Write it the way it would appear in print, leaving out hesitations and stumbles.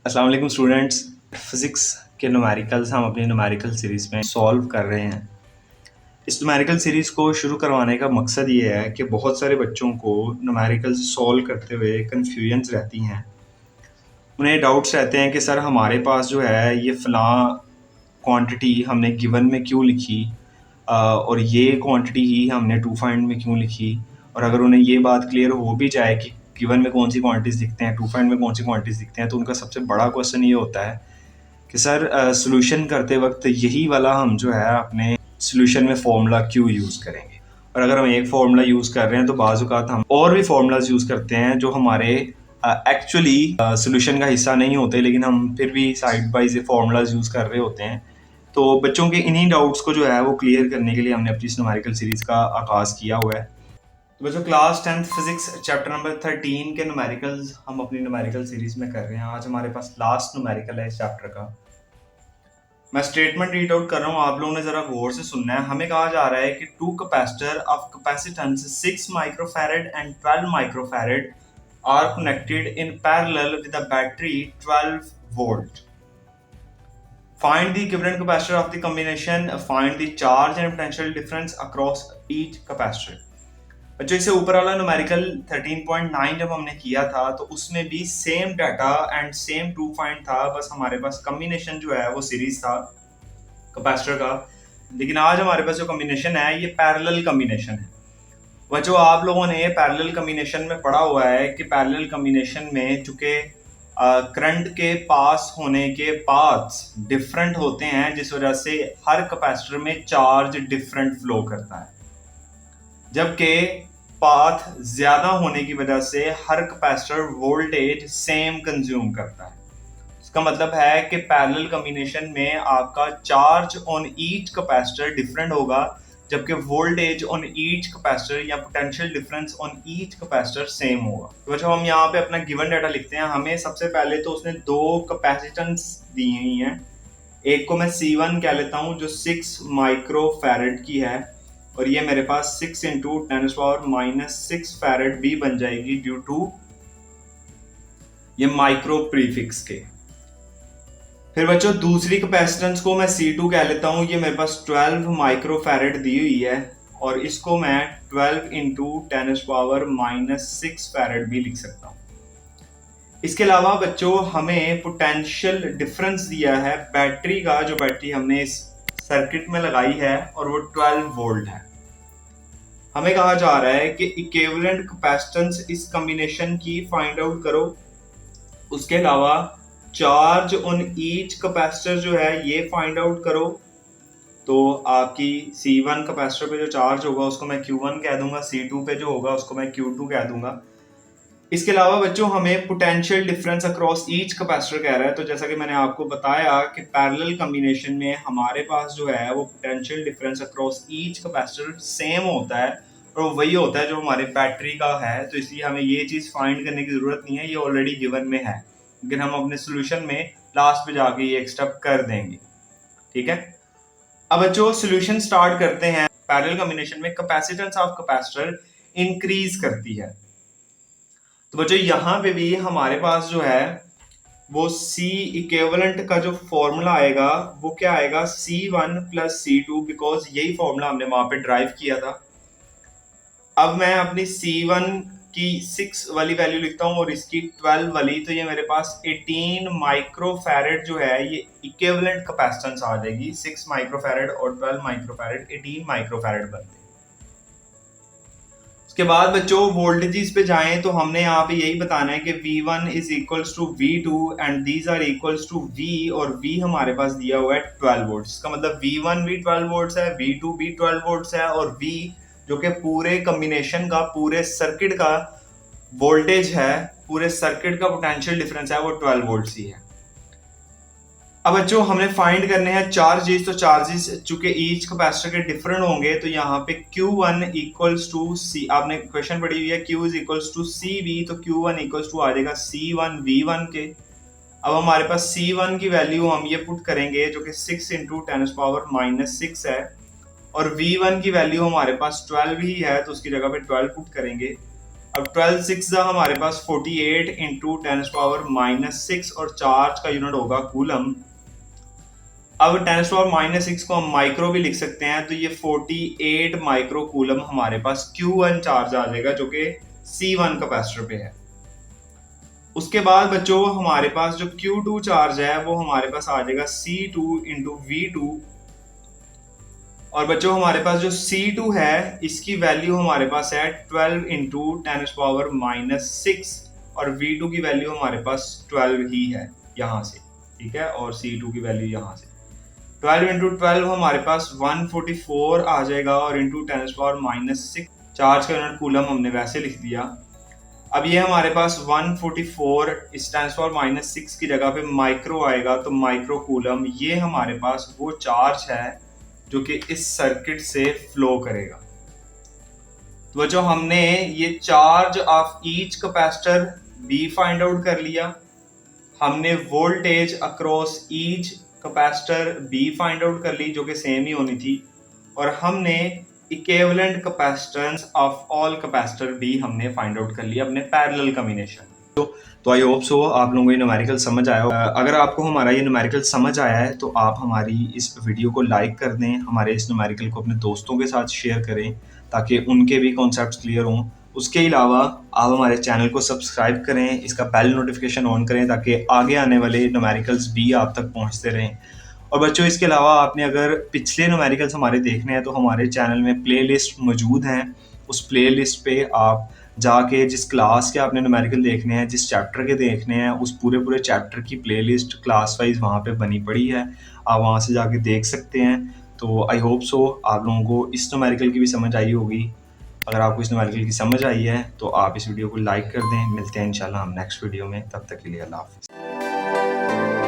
अस्सलाम वालेकुम students. Physics के न्यूमेरिकल्स हम अपनी न्यूमेरिकल सीरीज़ में सॉल्व कर रहे हैं। इस न्यूमेरिकल सीरीज़ को शुरू करवाने का मकसद ये है कि बहुत सारे बच्चों को न्यूमेरिकल्स सॉल्व करते हुए कन्फ्यूजन्स रहती हैं। उन्हें डाउट्स रहते हैं कि सर हमारे पास जो है ये फ़लाँ क्वांटिटी हमने गिवन में क्यों लिखी, और ये क्वांटिटी ही हमने टू फाइंड में क्यों लिखी। और अगर उन्हें ये बात क्लियर हो भी जाए कि गिवन में कौन सी क्वांटिटीज़ दिखते हैं, टू फाइंड में कौन सी क्वांटिटीज़ दिखते हैं, तो उनका सबसे बड़ा क्वेश्चन ये होता है कि सर सॉल्यूशन करते वक्त यही वाला हम जो है अपने सॉल्यूशन में फार्मूला क्यों यूज़ करेंगे। और अगर हम एक फार्मूला यूज़ कर रहे हैं तो बाज़ औक़ात हम और भी फार्मूलाज यूज़ करते हैं जो हमारे एक्चुअली सॉल्यूशन का हिस्सा नहीं होते, लेकिन हम फिर भी साइड बाय से फार्मूलाज यूज़ कर रहे होते हैं। तो बच्चों के इन्हीं डाउट्स को जो है वो क्लियर करने के लिए हमने अपनी इस न्यूमेरिकल सीरीज़ का आगाज़ किया हुआ है। तो बच्चों, class 10th physics chapter number 13 के न्यूमेरिकल्स हम अपनी न्यूमेरिकल सीरीज़ में कर रहे हैं। आज हमारे पास लास्ट न्यूमेरिकल है इस चैप्टर का। मैं स्टेटमेंट रीड आउट कर रहा हूँ, आप लोगों ने जरा गौर से सुनना है। हमें कहा जा रहा है कि two capacitor of capacitance 6 microfarad and 12 microfarad are connected in parallel with a battery 12 volt. Find the equivalent capacitor of the combination. Find the charge and potential difference across each capacitor. बच्चों, इससे ऊपर वाला numerical 13.9 जब हमने किया था तो उसमें भी same data and same to find था, बस हमारे पास कॉम्बिनेशन जो है वो सीरीज था कैपेसिटर का। लेकिन आज हमारे पास जो कॉम्बिनेशन है ये पैरेलल कॉम्बिनेशन है। बच्चों, आप लोगों ने पैरेलल कॉम्बिनेशन में पढ़ा हुआ है कि पैरेलल कॉम्बिनेशन में चूंकि करंट के पास होने के पाथ्स डिफरेंट होते हैं, जिस वजह से हर कैपेसिटर में चार्ज डिफरेंट फ्लो करता है, जबकि पाथ ज्यादा होने की वजह से हर कैपेसिटर वोल्टेज सेम कंज्यूम करता है। इसका मतलब है कि पैरेलल कॉम्बिनेशन में आपका charge on each capacitor different होगा, जबकि वोल्टेज ऑन ईच कैपेसिटर या potential difference on each capacitor same होगा। तो जब हम यहाँ पे अपना गिवन डाटा लिखते हैं, हमें सबसे पहले तो उसने दो कैपेसिटेंस दी हुई हैं। एक को मैं C1 कह लेता हूँ जो 6 माइक्रोफैरड की है, और ये मेरे पास 6 इंटू 10⁻⁻6 फैरड भी बन जाएगी ड्यू टू ये माइक्रो प्रीफिक्स के। फिर बच्चों, दूसरी कैपेसिटेंस को मैं C2 कह लेता हूँ, ये मेरे पास 12 माइक्रोफैरड दी हुई है, और इसको मैं 12 इंटू 10⁻⁻6 फैरड भी लिख सकता हूँ। इसके अलावा बच्चों, हमें पोटेंशियल डिफरेंस दिया है बैटरी का, जो बैटरी हमने इस सर्किट में लगाई है, और वो 12 वोल्ट है। हमें कहा जा रहा है कि इक्विवेलेंट कैपेसिटेंस इस कॉम्बिनेशन की फाइंड आउट करो। उसके अलावा चार्ज ऑन ईच कैपेसिटर जो है ये फाइंड आउट करो। तो आपकी C1 कैपेसिटर पे जो चार्ज होगा उसको मैं Q1 कह दूंगा, C2 पे जो होगा उसको मैं Q2 कह दूंगा। इसके अलावा बच्चों, हमें potential difference across each capacitor कह रहा है। तो जैसा कि मैंने आपको बताया कि पैरेलल कॉम्बिनेशन में हमारे पास जो है वो potential difference across each capacitor same होता है, और वो वही होता है जो हमारे बैटरी का है। तो इसलिए हमें ये चीज फाइंड करने की जरूरत नहीं है, ये ऑलरेडी गिवन में है, लेकिन हम अपने सोल्यूशन में लास्ट पे जाके ये एक स्टेप कर देंगे। ठीक है, अब बच्चों सोल्यूशन स्टार्ट करते हैं। पैरेलल कॉम्बिनेशन में कैपेसिटेंस ऑफ कैपेसिटर इंक्रीज करती है। तो बच्चों, यहाँ पे भी हमारे पास जो है वो C इक्विवेलेंट का जो फॉर्मूला आएगा वो क्या आएगा, C1 प्लस C2, बिकॉज यही फॉर्मूला हमने वहां पे ड्राइव किया था। अब मैं अपनी C1 की 6 वाली वैल्यू लिखता हूँ और इसकी 12 वाली, तो ये मेरे पास 18 माइक्रोफैरड जो है ये इक्विवेलेंट कैपेसिटेंस आ जाएगी। 6 माइक्रोफैरड और 12 माइक्रोफैरड 18 माइक्रोफैरड बनते हैं। उसके बाद बच्चों वोल्टेजेस पे जाएं तो हमने यहाँ पे यही बताना है कि V1 is equals to V2 and these are equals to V, और V हमारे पास दिया हुआ है 12 वोल्ट्स। इसका मतलब V1 भी 12 वोल्ट्स है, V2 भी 12 वोल्ट्स है, और V जो कि पूरे कॉम्बिनेशन का, पूरे सर्किट का वोल्टेज है, पूरे सर्किट का पोटेंशियल डिफरेंस है, वो 12 वोल्ट्स ही है। अब बच्चों, हमने फाइंड करने हैं चार्जेस। तो चार्जेस चूंकि ईच कैपेसिटर के डिफरेंट होंगे, तो यहाँ पे Q1 इक्वल्स टू C, आपने क्वेश्चन पढ़ी हुई है Q is equals to CV, तो Q1 इक्वल्स टू आ जाएगा C1 V1 के। अब हमारे पास C1 की वैल्यू हम ये पुट करेंगे जो कि 6 इंटू 10⁻⁻6 है, और V1 की वैल्यू हमारे पास 12 ही है, तो उसकी जगह पे 12 पुट करेंगे। अब 12 6 हमारे पास 48 इंटू 10⁻⁻6 और चार्ज का यूनिट होगा कूलम। अब 10⁻⁻6 को हम माइक्रो भी लिख सकते हैं, तो ये 48 माइक्रो कूलम हमारे पास Q1 चार्ज आ जाएगा जो कि C1 कैपेसिटर पे है। उसके बाद बच्चों हमारे पास जो Q2 चार्ज है वो हमारे पास आ जाएगा C2 इंटू V2। और बच्चों हमारे पास जो C2 है इसकी वैल्यू हमारे पास है 12 इंटू 10⁻⁻6 और V2 की वैल्यू हमारे पास 12 ही है यहाँ से, ठीक है, और C2 की वैल्यू यहाँ से 12 इंटू 12 हमारे पास 144 आ जाएगा और इंटू 10⁻⁻6 चार्ज का यूनिट कूलम हमने वैसे लिख दिया। अब ये हमारे पास 144 इस 10⁻⁻6 की जगह पे माइक्रो आएगा, तो माइक्रो कूलम ये हमारे पास वो चार्ज है जो कि इस सर्किट से फ्लो करेगा। तो जो हमने ये charge of each capacitor be find out कर लिया, हमने voltage across each capacitor be find out कर ली जो कि सेम ही होनी थी, और हमने equivalent capacitance of all capacitor भी हमने फाइंड आउट कर लिया अपने पैरेलल कॉम्बिनेशन। तो आई होप सो आप लोगों को ये न्यूमेरिकल समझ आया हो। अगर आपको हमारा ये न्यूमेरिकल समझ आया है तो आप हमारी इस वीडियो को लाइक कर दें, हमारे इस न्यूमेरिकल को अपने दोस्तों के साथ शेयर करें ताकि उनके भी कॉन्सेप्ट्स क्लियर हों। उसके अलावा आप हमारे चैनल को सब्सक्राइब करें, इसका बेल नोटिफिकेशन ऑन करें ताकि आगे आने वाले न्यूमेरिकल्स भी आप तक पहुंचते रहें। और बच्चों इसके अलावा आपने अगर पिछले न्यूमेरिकल्स हमारे देखने हैं तो हमारे चैनल में प्लेलिस्ट मौजूद हैं। उस प्लेलिस्ट पे आप जाके जिस क्लास के आपने न्यूमेरिकल देखने हैं, जिस चैप्टर के देखने हैं, उस पूरे चैप्टर की प्लेलिस्ट क्लास वाइज वहाँ पे बनी पड़ी है, आप वहाँ से जाके देख सकते हैं। तो आई होप सो आप लोगों को इस न्यूमेरिकल की भी समझ आई होगी। अगर आपको इस न्यूमेरिकल की समझ आई है तो आप इस वीडियो को लाइक कर दें। मिलते हैं इंशाल्लाह हम नेक्स्ट वीडियो में, तब तक के लिए अल्लाह हाफ़िज़।